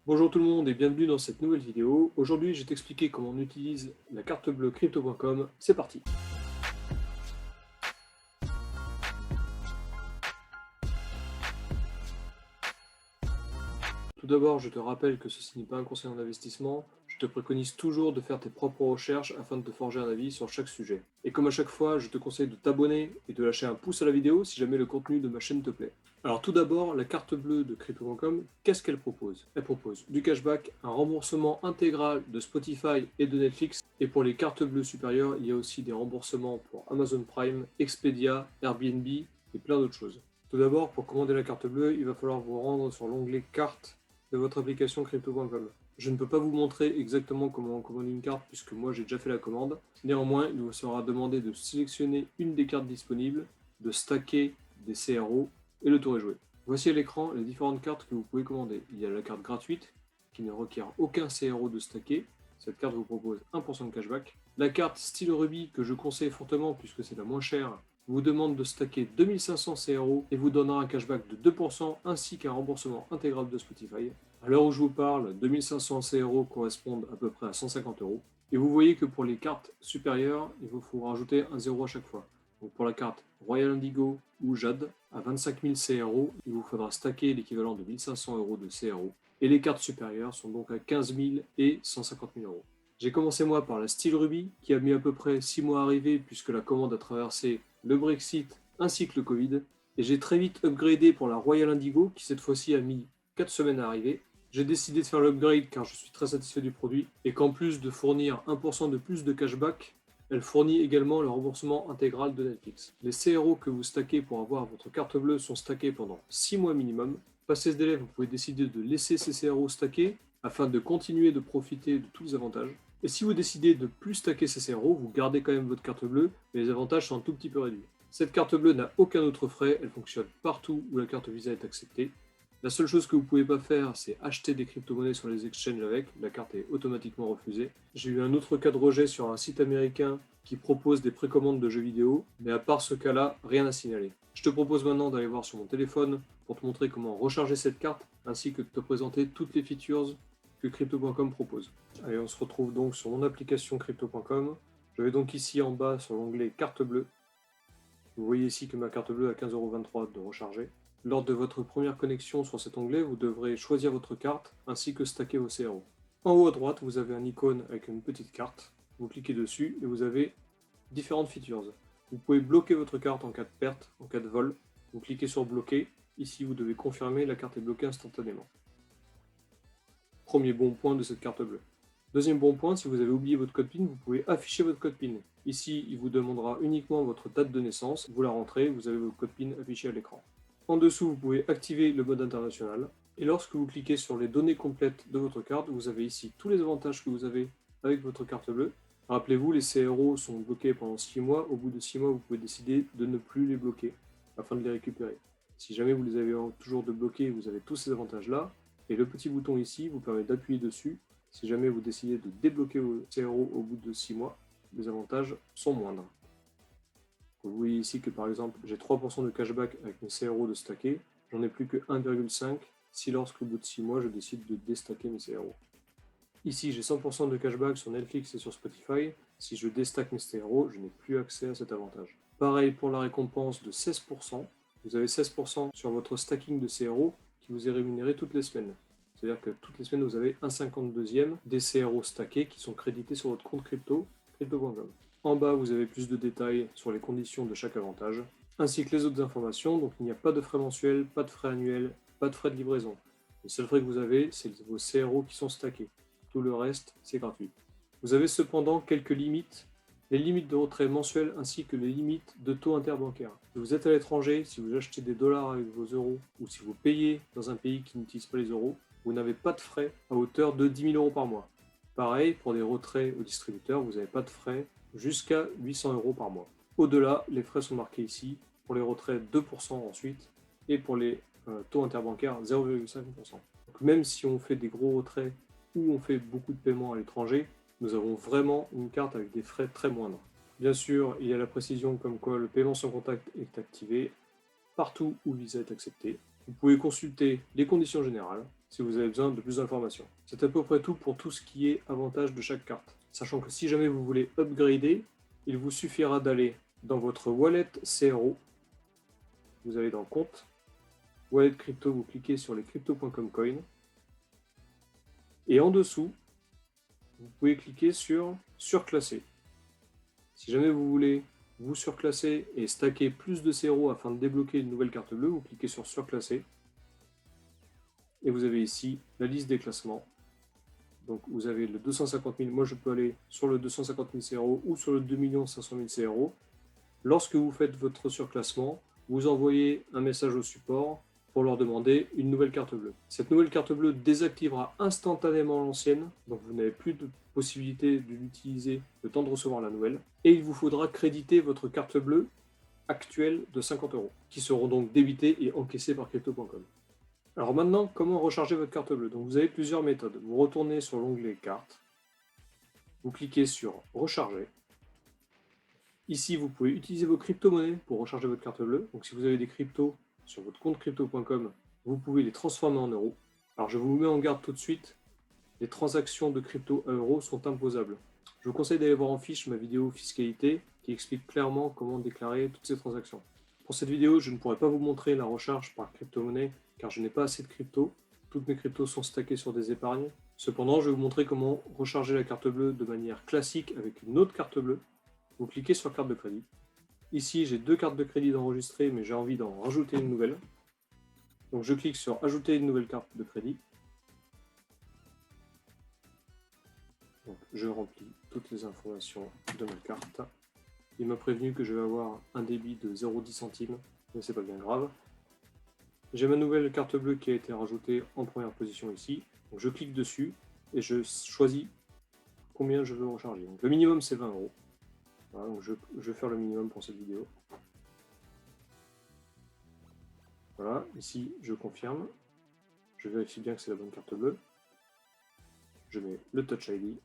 Bonjour tout le monde et bienvenue dans cette nouvelle vidéo. Aujourd'hui, je vais t'expliquer comment on utilise la carte bleue crypto.com. C'est parti. Tout d'abord, je te rappelle que ceci n'est pas un conseil en investissement. Je te préconise toujours de faire tes propres recherches afin de te forger un avis sur chaque sujet. Et comme à chaque fois, je te conseille de t'abonner et de lâcher un pouce à la vidéo si jamais le contenu de ma chaîne te plaît. Alors tout d'abord, la carte bleue de crypto.com, qu'est-ce qu'elle propose? Elle propose du cashback, un remboursement intégral de Spotify et de Netflix. Et pour les cartes bleues supérieures, il y a aussi des remboursements pour Amazon Prime, Expedia, Airbnb et plein d'autres choses. Tout d'abord, pour commander la carte bleue, il va falloir vous rendre sur l'onglet carte de votre application crypto.com. Je ne peux pas vous montrer exactement comment on commande une carte puisque moi j'ai déjà fait la commande. Néanmoins, il vous sera demandé de sélectionner une des cartes disponibles, de stacker des CRO et le tour est joué. Voici à l'écran les différentes cartes que vous pouvez commander. Il y a la carte gratuite qui ne requiert aucun CRO de stacker. Cette carte vous propose 1% de cashback. La carte style Ruby que je conseille fortement puisque c'est la moins chère vous demande de stacker 2500 CRO et vous donnera un cashback de 2% ainsi qu'un remboursement intégral de Spotify. À l'heure où je vous parle, 2500 CRO correspondent à peu près à 150 euros. Et vous voyez que pour les cartes supérieures, il vous faut rajouter un zéro à chaque fois. Donc pour la carte Royal Indigo ou Jade, à 25 000 CRO, il vous faudra stacker l'équivalent de 1500 euros de CRO. Et les cartes supérieures sont donc à 15 000 et 150 000 euros. J'ai commencé moi par la Steel Ruby, qui a mis à peu près 6 mois à arriver puisque la commande a traversé le Brexit ainsi que le Covid. Et j'ai très vite upgradé pour la Royal Indigo, qui cette fois-ci a mis 4 semaines à arriver. J'ai décidé de faire l'upgrade car je suis très satisfait du produit et qu'en plus de fournir 1% de plus de cashback, elle fournit également le remboursement intégral de Netflix. Les CRO que vous stackez pour avoir votre carte bleue sont stackés pendant 6 mois minimum. Passé ce délai, vous pouvez décider de laisser ces CRO stackés afin de continuer de profiter de tous les avantages. Et si vous décidez de plus stacker ces CRO, vous gardez quand même votre carte bleue, mais les avantages sont un tout petit peu réduits. Cette carte bleue n'a aucun autre frais, elle fonctionne partout où la carte Visa est acceptée. La seule chose que vous ne pouvez pas faire, c'est acheter des crypto-monnaies sur les exchanges avec, la carte est automatiquement refusée. J'ai eu un autre cas de rejet sur un site américain qui propose des précommandes de jeux vidéo, mais à part ce cas-là, rien à signaler. Je te propose maintenant d'aller voir sur mon téléphone pour te montrer comment recharger cette carte, ainsi que de te présenter toutes les features que crypto.com propose. Allez, on se retrouve donc sur mon application crypto.com. Je vais donc ici en bas sur l'onglet carte bleue. Vous voyez ici que ma carte bleue a 15,23 € de recharger. Lors de votre première connexion sur cet onglet, vous devrez choisir votre carte ainsi que stacker vos CRO. En haut à droite, vous avez un icône avec une petite carte. Vous cliquez dessus et vous avez différentes features. Vous pouvez bloquer votre carte en cas de perte, en cas de vol. Vous cliquez sur bloquer. Ici, vous devez confirmer, la carte est bloquée instantanément. Premier bon point de cette carte bleue. Deuxième bon point, si vous avez oublié votre code PIN, vous pouvez afficher votre code PIN. Ici, il vous demandera uniquement votre date de naissance. Vous la rentrez, vous avez votre code PIN affiché à l'écran. En dessous, vous pouvez activer le mode international. Et lorsque vous cliquez sur les données complètes de votre carte, vous avez ici tous les avantages que vous avez avec votre carte bleue. Rappelez-vous, les CRO sont bloqués pendant 6 mois. Au bout de 6 mois, vous pouvez décider de ne plus les bloquer afin de les récupérer. Si jamais vous les avez toujours de bloquer, vous avez tous ces avantages-là. Et le petit bouton ici vous permet d'appuyer dessus. Si jamais vous décidez de débloquer vos CRO au bout de 6 mois, les avantages sont moindres. Vous voyez ici que par exemple, j'ai 3% de cashback avec mes CRO de stacker. J'en ai plus que 1,5 si lorsqu'au bout de 6 mois, je décide de déstacker mes CRO. Ici, j'ai 100% de cashback sur Netflix et sur Spotify. Si je déstack mes CRO, je n'ai plus accès à cet avantage. Pareil pour la récompense de 16%. Vous avez 16% sur votre stacking de CRO qui vous est rémunéré toutes les semaines. C'est-à-dire que toutes les semaines, vous avez 1,52e des CRO stackés qui sont crédités sur votre compte crypto.com. En bas, vous avez plus de détails sur les conditions de chaque avantage, ainsi que les autres informations. Donc il n'y a pas de frais mensuels, pas de frais annuels, pas de frais de livraison. Les seuls frais que vous avez, c'est vos CRO qui sont stackés. Tout le reste, c'est gratuit. Vous avez cependant quelques limites, les limites de retrait mensuels ainsi que les limites de taux interbancaires. Si vous êtes à l'étranger, si vous achetez des dollars avec vos euros ou si vous payez dans un pays qui n'utilise pas les euros, vous n'avez pas de frais à hauteur de 10 000 € par mois. Pareil, pour des retraits au distributeur, vous n'avez pas de frais jusqu'à 800 € par mois. Au-delà, les frais sont marqués ici. Pour les retraits, 2% ensuite. Et pour les taux interbancaires, 0,5%. Donc même si on fait des gros retraits ou on fait beaucoup de paiements à l'étranger, nous avons vraiment une carte avec des frais très moindres. Bien sûr, il y a la précision comme quoi le paiement sans contact est activé partout où Visa est accepté. Vous pouvez consulter les conditions générales. si vous avez besoin de plus d'informations. C'est à peu près tout pour tout ce qui est avantage de chaque carte. Sachant que si jamais vous voulez upgrader, il vous suffira d'aller dans votre wallet CRO, vous allez dans compte, wallet crypto, vous cliquez sur les crypto.com coins, et en dessous, vous pouvez cliquer sur surclasser. Si jamais vous voulez vous surclasser et stacker plus de CRO afin de débloquer une nouvelle carte bleue, vous cliquez sur surclasser. Et vous avez ici la liste des classements. Donc vous avez le 250 000, moi je peux aller sur le 250 000 CRO ou sur le 2 500 000 CRO. Lorsque vous faites votre surclassement, vous envoyez un message au support pour leur demander une nouvelle carte bleue. Cette nouvelle carte bleue désactivera instantanément l'ancienne, donc vous n'avez plus de possibilité de l'utiliser le temps de recevoir la nouvelle. Et il vous faudra créditer votre carte bleue actuelle de 50 €, qui seront donc débitées et encaissées par crypto.com. Alors maintenant, comment recharger votre carte bleue? Donc vous avez plusieurs méthodes. Vous retournez sur l'onglet Cartes, vous cliquez sur Recharger. Ici, vous pouvez utiliser vos crypto-monnaies pour recharger votre carte bleue. Donc si vous avez des cryptos sur votre compte crypto.com, vous pouvez les transformer en euros. Alors je vous mets en garde tout de suite, les transactions de crypto à euros sont imposables. Je vous conseille d'aller voir en fiche ma vidéo fiscalité qui explique clairement comment déclarer toutes ces transactions. Pour cette vidéo, je ne pourrai pas vous montrer la recharge par crypto-monnaie car je n'ai pas assez de crypto. Toutes mes cryptos sont stackées sur des épargnes. Cependant, je vais vous montrer comment recharger la carte bleue de manière classique avec une autre carte bleue. Vous cliquez sur carte de crédit. Ici, j'ai 2 cartes de crédit d'enregistrer, mais j'ai envie d'en rajouter une nouvelle. Donc je clique sur ajouter une nouvelle carte de crédit. Donc, je remplis toutes les informations de ma carte. Il m'a prévenu que je vais avoir un débit de 0,10 centimes, mais c'est pas bien grave. J'ai ma nouvelle carte bleue qui a été rajoutée en première position ici. Donc je clique dessus et je choisis combien je veux recharger. Donc le minimum c'est 20 €. Voilà, donc je vais faire le minimum pour cette vidéo. Voilà, ici je confirme. Je vérifie bien que c'est la bonne carte bleue. Je mets le Touch ID.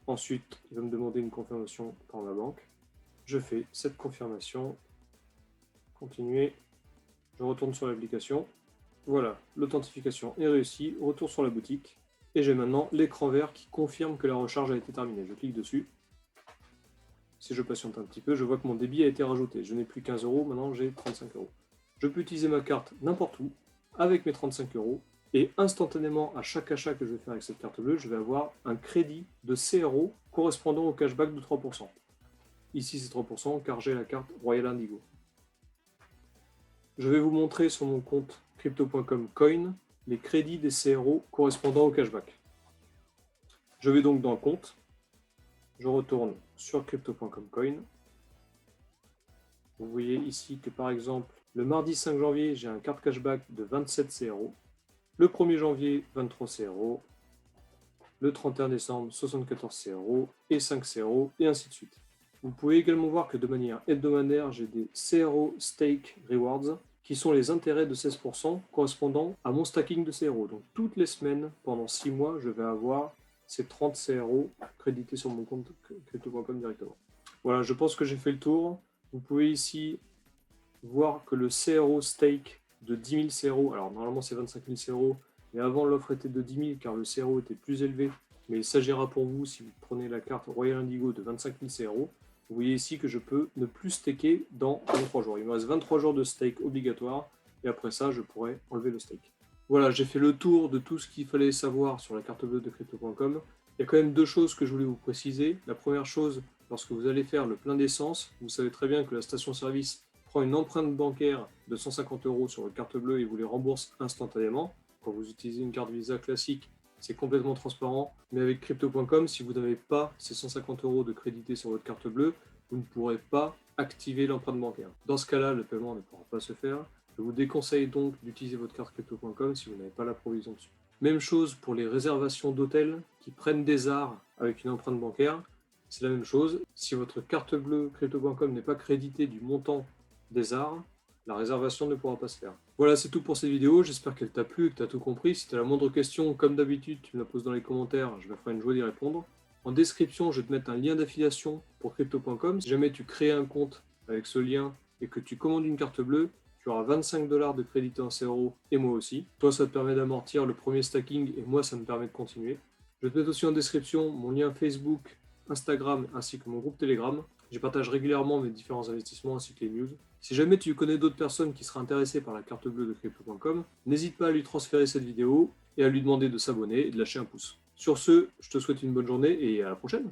Ensuite, il va me demander une confirmation par ma banque. Je fais cette confirmation. Continuer. Je retourne sur l'application. Voilà, l'authentification est réussie. Retour sur la boutique. Et j'ai maintenant l'écran vert qui confirme que la recharge a été terminée. Je clique dessus. Si je patiente un petit peu, je vois que mon débit a été rajouté. Je n'ai plus 15 €, maintenant j'ai 35 €. Je peux utiliser ma carte n'importe où, avec mes 35 €, et instantanément, à chaque achat que je vais faire avec cette carte bleue, je vais avoir un crédit de CRO correspondant au cashback de 3%. Ici c'est 3% car j'ai la carte Royal Indigo. Je vais vous montrer sur mon compte crypto.com coin les crédits des CRO correspondant au cashback. Je vais donc dans le compte, je retourne sur crypto.com coin. Vous voyez ici que par exemple, le mardi 5 janvier, j'ai un carte cashback de 27 CRO. Le 1er janvier, 23 CRO. Le 31 décembre, 74 CRO et 5 CRO et ainsi de suite. Vous pouvez également voir que de manière hebdomadaire, j'ai des CRO Stake Rewards qui sont les intérêts de 16% correspondant à mon stacking de CRO. Donc toutes les semaines, pendant 6 mois, je vais avoir ces 30 CRO crédités sur mon compte crypto.com directement. Voilà, je pense que j'ai fait le tour. Vous pouvez ici voir que le CRO Stake de 10 000 CRO, alors normalement c'est 25 000 CRO, mais avant l'offre était de 10 000 car le CRO était plus élevé, mais il s'agira pour vous si vous prenez la carte Royal Indigo de 25 000 CRO. Vous voyez ici que je peux ne plus staker dans 23 jours. Il me reste 23 jours de stake obligatoire et après ça je pourrai enlever le stake. Voilà, j'ai fait le tour de tout ce qu'il fallait savoir sur la carte bleue de crypto.com. Il y a quand même 2 choses que je voulais vous préciser. La première chose, lorsque vous allez faire le plein d'essence, vous savez très bien que la station-service prend une empreinte bancaire de 150 € sur votre carte bleue et vous les rembourse instantanément. Quand vous utilisez une carte Visa classique, c'est complètement transparent. Mais avec crypto.com, si vous n'avez pas ces 150 € de crédité sur votre carte bleue, vous ne pourrez pas activer l'empreinte bancaire. Dans ce cas-là, le paiement ne pourra pas se faire. Je vous déconseille donc d'utiliser votre carte crypto.com si vous n'avez pas la provision dessus. Même chose pour les réservations d'hôtels qui prennent des arts avec une empreinte bancaire. C'est la même chose. Si votre carte bleue crypto.com n'est pas créditée du montant des arts, la réservation ne pourra pas se faire. Voilà, c'est tout pour cette vidéo. J'espère qu'elle t'a plu et que tu as tout compris. Si tu as la moindre question, comme d'habitude, tu me la poses dans les commentaires. Je me ferai une joie d'y répondre. En description, je vais te mettre un lien d'affiliation pour crypto.com. Si jamais tu crées un compte avec ce lien et que tu commandes une carte bleue, tu auras 25 $ de crédit en CRO et moi aussi. Toi, ça te permet d'amortir le premier stacking et moi, ça me permet de continuer. Je vais te mettre aussi en description mon lien Facebook, Instagram ainsi que mon groupe Telegram. J'y partage régulièrement mes différents investissements ainsi que les news. Si jamais tu connais d'autres personnes qui seraient intéressées par la carte bleue de crypto.com, n'hésite pas à lui transférer cette vidéo et à lui demander de s'abonner et de lâcher un pouce. Sur ce, je te souhaite une bonne journée et à la prochaine.